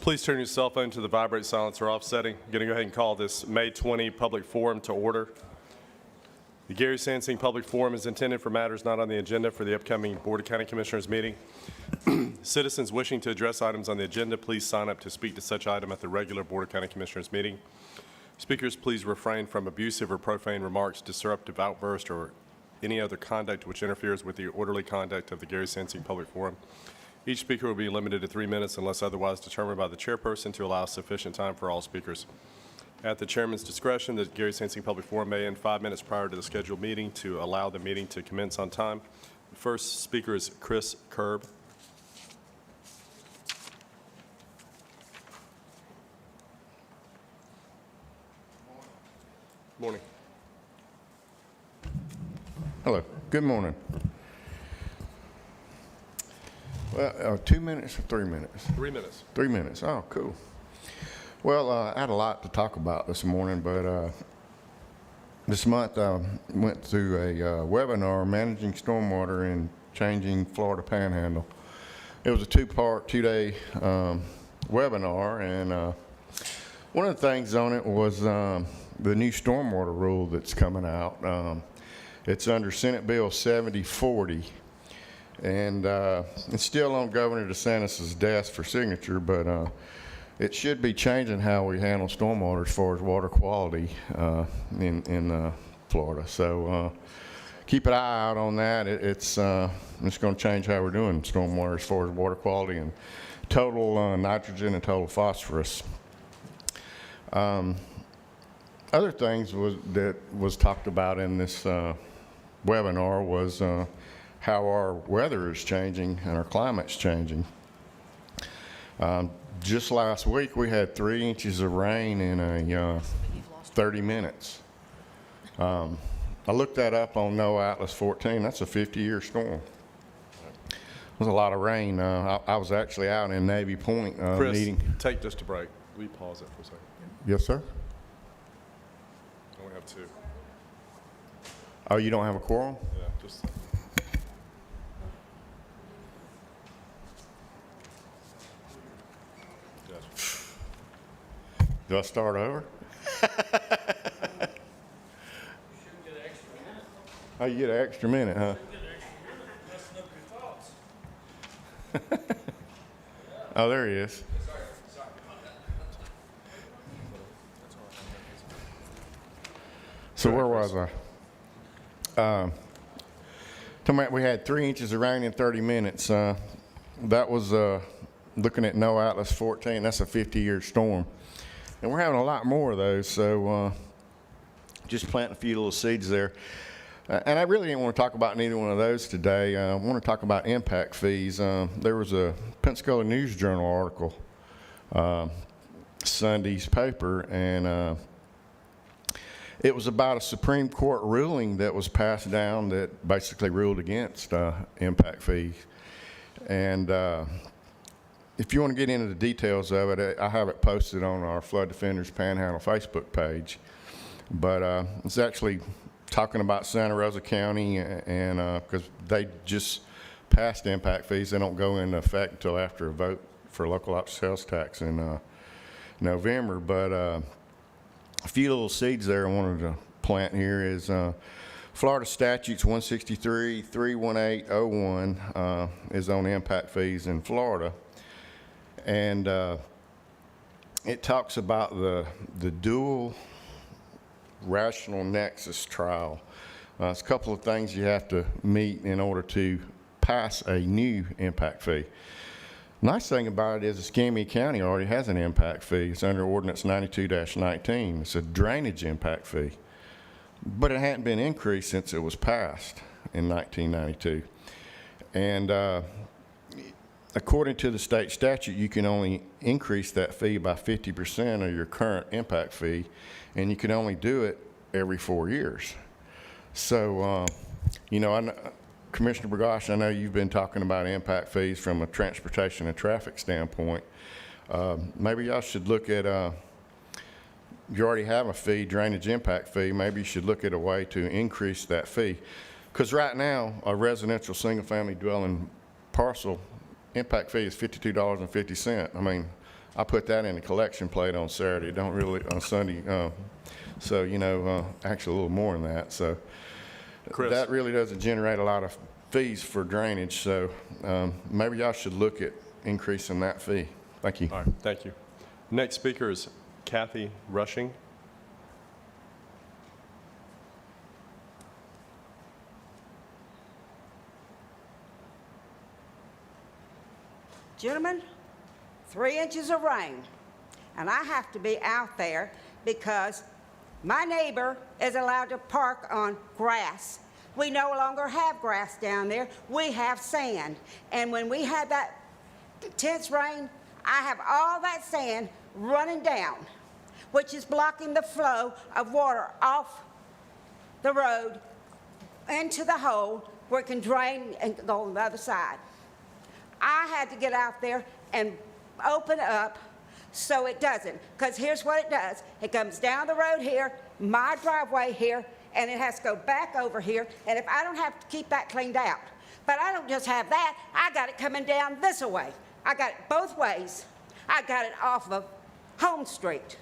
Please turn your cell phone to the vibrate silencer off setting. I'm going to go ahead and call this May 20 public forum to order. The Gary Sansing Public Forum is intended for matters not on the agenda for the upcoming Board of County Commissioners meeting. Citizens wishing to address items on the agenda, please sign up to speak to such item at the regular Board of County Commissioners meeting. Speakers, please refrain from abusive or profane remarks, disruptive outbursts, or any other conduct which interferes with the orderly conduct of the Gary Sansing Public Forum. Each speaker will be limited to 3 minutes unless otherwise determined by the chairperson to allow sufficient time for all speakers. At the chairman's discretion, the Gary Sansing Public Forum may end 5 minutes prior to the scheduled meeting to allow the meeting to commence on time. The first speaker is Chris Kerb. Morning. Hello. Good morning. Well, 2 minutes or 3 minutes? 3 minutes. 3 minutes. Oh, cool. Well, I had a lot to talk about this morning, but this month I went through a webinar, Managing Stormwater and Changing Florida Panhandle. It was a two-part, two-day webinar, and one of the things on it was the new stormwater rule that's coming out. It's under Senate Bill 7040. And it's still on Governor DeSantis' desk for signature, but it should be changing how we handle stormwater as far as water quality in Florida. So keep an eye out on that. It's going to change how we're doing stormwater as far as water quality and total nitrogen and total phosphorus. Other things that was talked about in this webinar was how our weather is changing and our climate's changing. Just last week we had 3 inches of rain in 30 minutes. I looked that up on NOAA Atlas 14. That's a 50-year storm. It was a lot of rain. I was actually out in Navy Point Chris, meeting. take just a break. We pause it for a second. Yes, sir? I only have 2. Oh, you don't have a quorum? Yeah, just. Do I start over? Oh, you get an extra minute, huh? Oh, there he is. So where was I? We had 3 inches of rain in 30 minutes. That was looking at NOAA Atlas 14. That's a 50-year storm. And we're having a lot more of those, so just planting a few little seeds there. And I really didn't want to talk about neither one of those today. I want to talk about impact fees. There was a Pensacola News Journal article, Sunday's paper, and it was about a Supreme Court ruling that was passed down that basically ruled against impact fees. And if you want to get into the details of it, I have it posted on our Flood Defenders Panhandle Facebook page. But it's actually talking about Santa Rosa County, and because they just passed impact fees, they don't go into effect until after a vote for local option sales tax in November. But a few little seeds there I wanted to plant here is Florida Statutes 163-31801 is on impact fees in Florida. And it talks about the dual rational nexus trial. It's a couple of things you have to meet in order to pass a new impact fee. Nice thing about it is Escambia County already has an impact fee. It's under Ordinance 92-19. It's a drainage impact fee. But it hadn't been increased since it was passed in 1992. And according to the state statute, you can only increase that fee by 50% of your current impact fee, and you can only do it every 4 years. So, you know, Commissioner Bergosh, I know you've been talking about impact fees from a transportation and traffic standpoint. Maybe y'all should look at, you already have a fee, drainage impact fee, maybe you should look at a way to increase that fee. Because right now, a residential single-family dwelling parcel impact fee is $52.50. I mean, I put that in a collection plate on Saturday, don't really, on Sunday. So, you know, actually a little more than that. So Chris. that really doesn't generate a lot of fees for drainage. So maybe y'all should look at increasing that fee. Thank you. All right, thank you. Next speaker is Kathy Rushing. Gentlemen, 3 inches of rain, and I have to be out there because my neighbor is allowed to park on grass. We no longer have grass down there. We have sand. And when we had that intense rain, I have all that sand running down, which is blocking the flow of water off the road into the hole where it can drain and go on the other side. I had to get out there and open up so it doesn't. Because here's what it does. It comes down the road here, my driveway here, and it has to go back over here. And if I don't have to keep that cleaned out. But I don't just have that. I got it coming down this way. I got it both ways. I got it off of Home Street.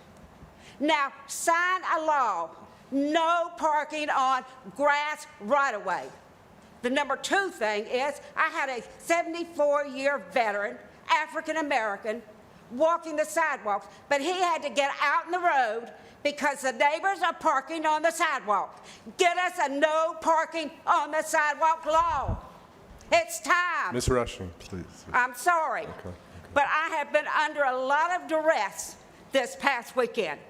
Now, sign a law. No parking on grass right-of-way. The number 2 thing is I had a 74-year veteran, African-American, walking the sidewalks, but he had to get out in the road because the neighbors are parking on the sidewalk. Get us a no parking on the sidewalk law. It's time. Ms. Rushing, please. I'm sorry, Okay. but I have been under a lot of duress this past weekend.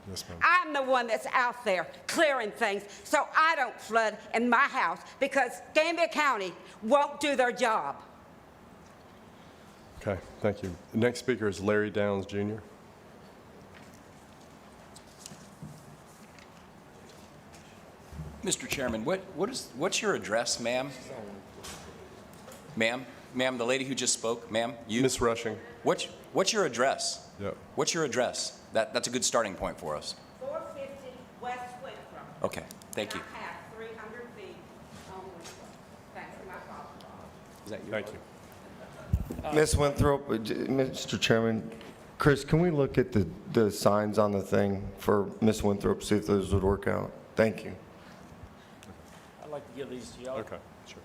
Yes, ma'am. I'm the one that's out there clearing things so I don't flood in my house because Gambia County won't do their job. Okay, thank you. The next speaker is Larry Downs, Jr. Mr. Chairman, what's your address, ma'am? Ma'am, the lady who just spoke, ma'am, you? Ms. Rushing. What's your address? Yep. What's your address? That's a good starting point for us. 450 West Winthrop. Okay, thank you. And I have 300 feet on Winthrop. Thanks to my father. Is that you? Thank you. Ms. Winthrop, Mr. Chairman, Chris, can we look at the signs on the thing for Ms. Winthrop, see if those would work out? Thank you. I'd like to give these to y'all. Okay, sure.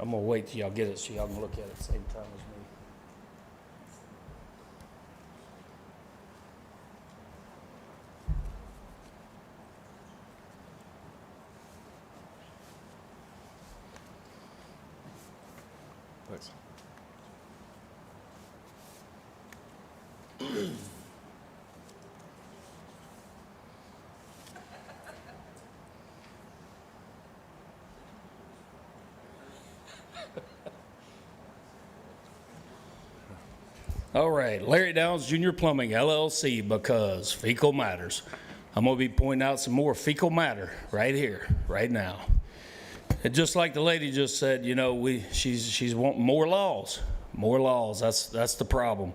I'm gonna wait till y'all get it so y'all can look at it at the same time as me. Thanks. All right, Larry Downs Jr. Plumbing LLC, because fecal matters. I'm gonna be pointing out some more fecal matter right here, right now. And just like the lady just said, you know, she's wanting more laws. More laws, that's the problem.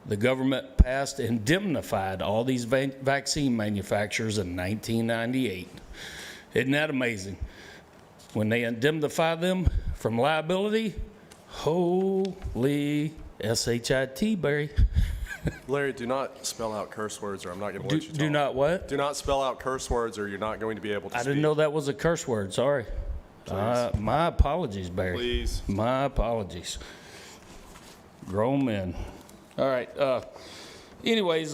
The government passed, indemnified all these vaccine manufacturers in 1998. Isn't that amazing? When they indemnify them from liability, holy S-H-I-T, Barry. Larry, do not spell out curse words or I'm not going to let you talk. Do not what? Do not spell out curse words or you're not going to be able to I speak. didn't know that was a curse word, sorry. My apologies, Barry. Please. My apologies. Grown men. All right, anyways,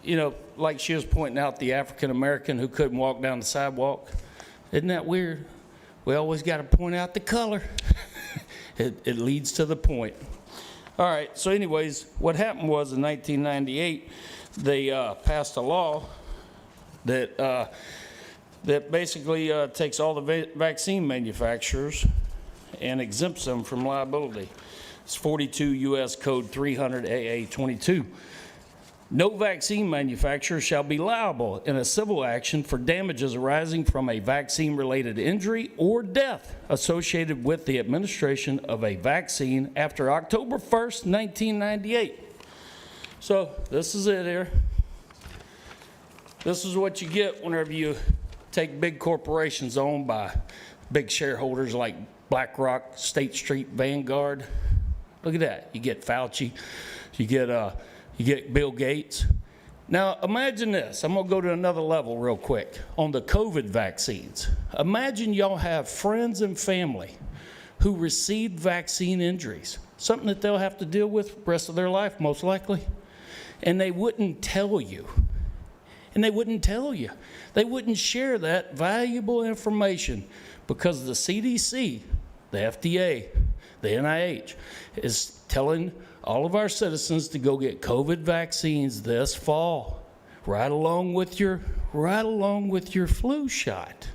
you know, like she was pointing out, the African-American who couldn't walk down the sidewalk. Isn't that weird? We always got to point out the color. It leads to the point. All right, so anyways, what happened was in 1998, they passed a law that that basically takes all the vaccine manufacturers and exempts them from liability. It's 42 U.S. Code 300 AA 22. No vaccine manufacturer shall be liable in a civil action for damages arising from a vaccine-related injury or death associated with the administration of a vaccine after October 1st, 1998. So this is it here. This is what you get whenever you take big corporations owned by big shareholders like BlackRock, State Street, Vanguard. Look at that. You get Fauci, you get Bill Gates. Now imagine this. I'm gonna go to another level real quick on the COVID vaccines. Imagine y'all have friends and family who received vaccine injuries, something that they'll have to deal with the rest of their life, most likely, and they wouldn't tell you. And they wouldn't tell you. They wouldn't share that valuable information because the CDC, the FDA, the NIH is telling all of our citizens to go get COVID vaccines this fall, right along with your flu shot.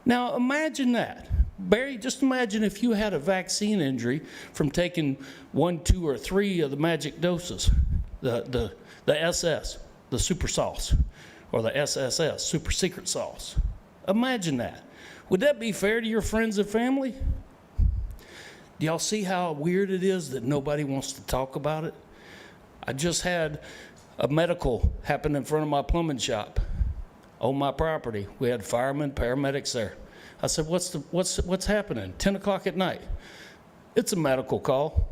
Now imagine that. Barry, just imagine if you had a vaccine injury from taking 1, 2, or 3 of the magic doses, the SS, the super sauce, or the SSS, super secret sauce. Imagine that. Would that be fair to your friends and family? Do y'all see how weird it is that nobody wants to talk about it? I just had a medical happen in front of my plumbing shop on my property. We had firemen, paramedics there. I said, what's happening? 10 o'clock at night. It's a medical call.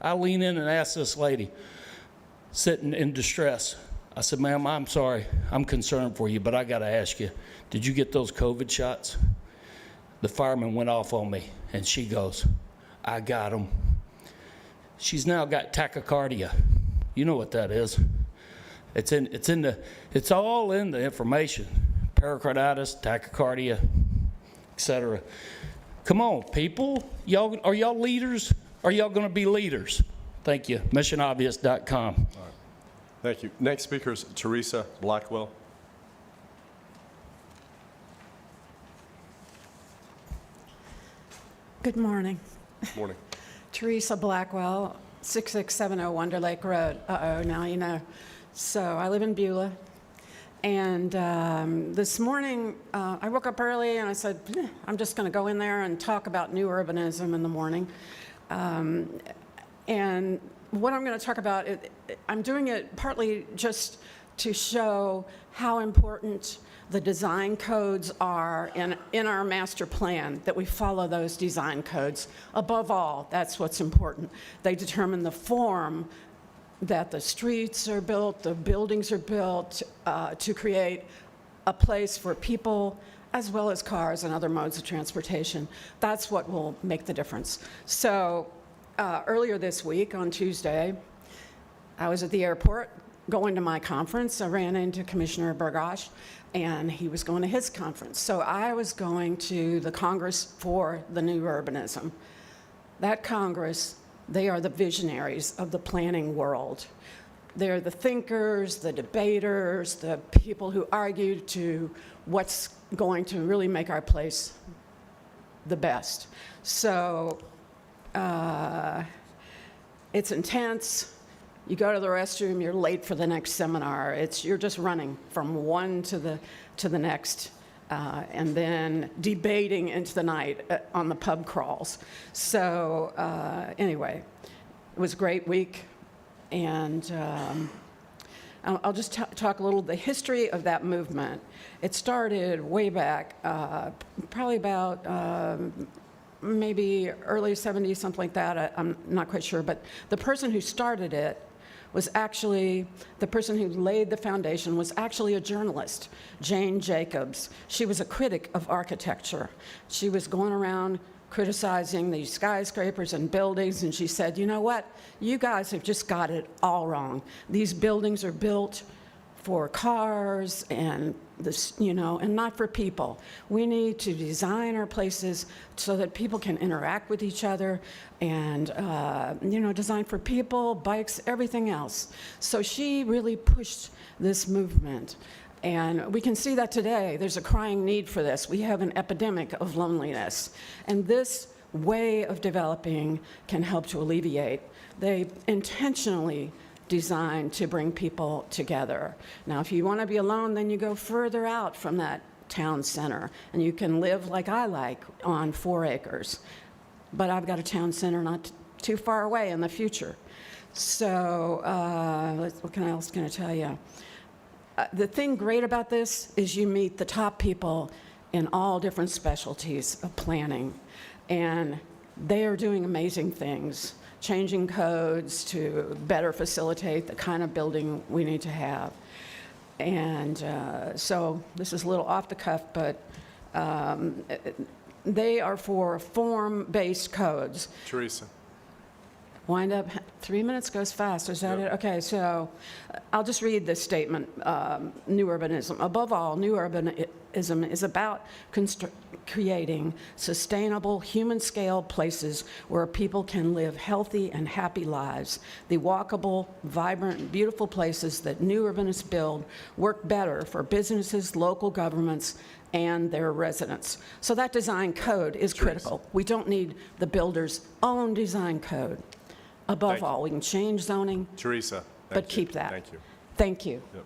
I lean in and ask this lady, sitting in distress. I said, ma'am, I'm sorry. I'm concerned for you, but I got to ask you, did you get those COVID shots? The fireman went off on me, and she goes, I got them. She's now got tachycardia. You know what that is. It's all in the information. Pericarditis, tachycardia, etc. Come on, people. Are y'all leaders? Are y'all going to be leaders? Thank you. MissionObvious.com. Thank you. Next speaker is Teresa Blackwell. Good morning. Morning. Teresa Blackwell, 6670 Wonder Lake Road. Now you know. So I live in Beulah. And this morning, I woke up early and I said, I'm just going to go in there and talk about new urbanism in the morning. And what I'm going to talk about, I'm doing it partly just to show how important the design codes are in our master plan, that we follow those design codes. Above all, that's what's important. They determine the form that the streets are built, the buildings are built to create a place for people as well as cars and other modes of transportation. That's what will make the difference. So earlier this week on Tuesday, I was at the airport going to my conference. I ran into Commissioner Burgash, and he was going to his conference. So I was going to the Congress for the New Urbanism. That Congress, they are the visionaries of the planning world. They're the thinkers, the debaters, the people who argue to what's going to really make our place the best. So it's intense. You go to the restroom, you're late for the next seminar. You're just running from one to the next, and then debating into the night on the pub crawls. So anyway, it was a great week, and I'll just talk a little the history of that movement. It started way back, probably about maybe early 70s, something like that. I'm not quite sure, but the person who started it was actually, the person who laid the foundation was actually a journalist, Jane Jacobs. She was a critic of architecture. She was going around criticizing these skyscrapers and buildings, and she said, you know what? You guys have just got it all wrong. These buildings are built for cars and this, and not for people. We need to design our places so that people can interact with each other and, design for people, bikes, everything else. So she really pushed this movement. And we can see that today. There's a crying need for this. We have an epidemic of loneliness. And this way of developing can help to alleviate. They intentionally designed to bring people together. Now, if you want to be alone, then you go further out from that town center, and you can live like I like on 4 acres. But I've got a town center not too far away in the future. So what else can I tell you? The thing great about this is you meet the top people in all different specialties of planning, and they are doing amazing things, changing codes to better facilitate the kind of building we need to have. And so this is a little off the cuff, but they are for form-based codes. Teresa. Wind up, 3 minutes goes fast, is that it? Okay, so I'll just read this statement, New Urbanism. Above all, New Urbanism is about creating sustainable, human-scale places where people can live healthy and happy lives. The walkable, vibrant, beautiful places that New Urbanists build work better for businesses, local governments, and their residents. So that design code is critical. We don't need the builder's own design code. Above Thank you. all, we can change zoning, Teresa. but thank you. keep that. Thank you. Thank you. Yep.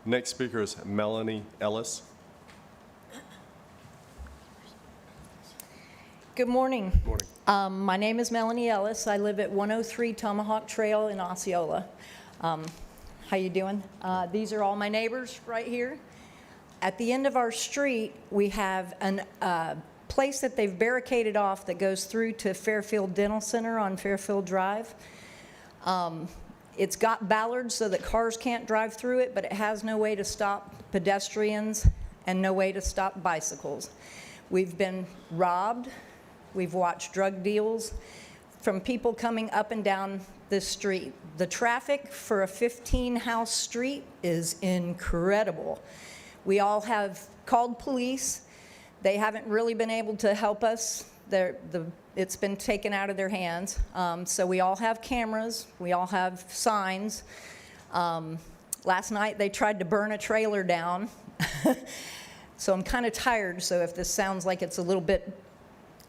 Next speaker is Melanie Ellis. Good morning. Morning. My name is Melanie Ellis. I live at 103 Tomahawk Trail in Osceola. How you doing? These are all my neighbors right here. At the end of our street, we have a place that they've barricaded off that goes through to Fairfield Dental Center on Fairfield Drive. It's got ballards so that cars can't drive through it, but it has no way to stop pedestrians and no way to stop bicycles. We've been robbed. We've watched drug deals from people coming up and down this street. The traffic for a 15-house street is incredible. We all have called police. They haven't really been able to help us. It's been taken out of their hands. So we all have cameras. We all have signs. Last night they tried to burn a trailer down. So I'm kind of tired, so if this sounds like it's a little bit...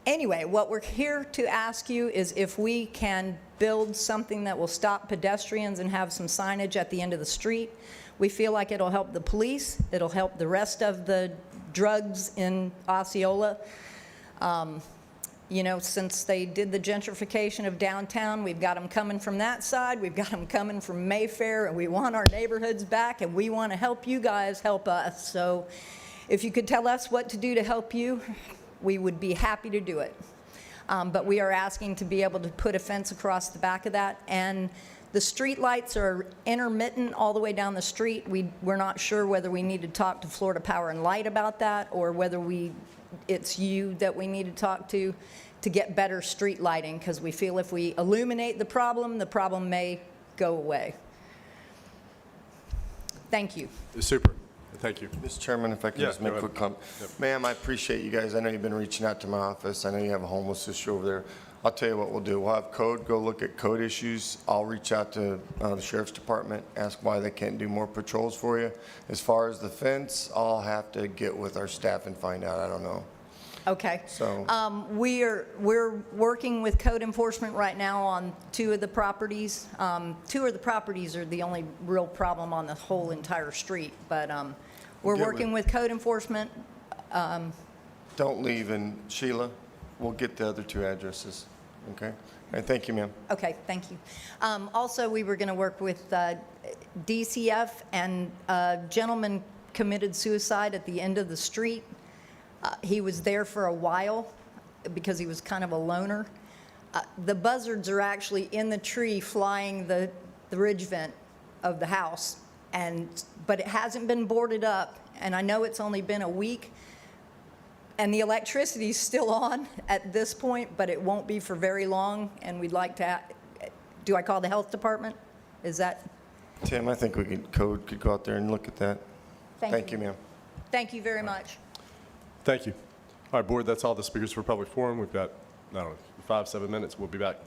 Anyway, what we're here to ask you is if we can build something that will stop pedestrians and have some signage at the end of the street. We feel like it'll help the police. It'll help the rest of the drugs in Osceola. You know, since they did the gentrification of downtown, we've got them coming from that side, we've got them coming from Mayfair, and we want our neighborhoods back, and we want to help you guys help us. So if you could tell us what to do to help you, we would be happy to do it. But we are asking to be able to put a fence across the back of that, and the street lights are intermittent all the way down the street. We're not sure whether we need to talk to Florida Power and Light about that, or whether it's you that we need to talk to get better street lighting, because we feel if we illuminate the problem may go away. Thank you. Super. Thank you. Mr. Chairman, if I can Yeah, just make go a quick ahead. comment. Ma'am, I appreciate you guys. I know you've been reaching out to my office. I know you have a homeless issue over there. I'll tell you what we'll do. We'll have code, go look at code issues. I'll reach out to the sheriff's department, ask why they can't do more patrols for you. As far as the fence, I'll have to get with our staff and find out. I don't know. Okay. So- We're working with code enforcement right now on two of the properties. Two of the properties are the only real problem on the whole entire street, but we're Get working with code enforcement. Don't leave, and Sheila, we'll get the other two addresses, okay? All right, thank you, ma'am. Okay, thank you. Also, we were going to work with DCF, and a gentleman committed suicide at the end of the street. He was there for a while because he was kind of a loner. The buzzards are actually in the tree flying the ridge vent of the house, but it hasn't been boarded up, and I know it's only been a week, and the electricity's still on at this point, but it won't be for very long, and we'd like to, do I call the health department? Is that? Tim, I think code could go out there and look at that. Thank you, ma'am. Thank you very much. Thank you. All right, board, that's all the speakers for public forum. We've got, I don't know, 5, 7 minutes. We'll be back.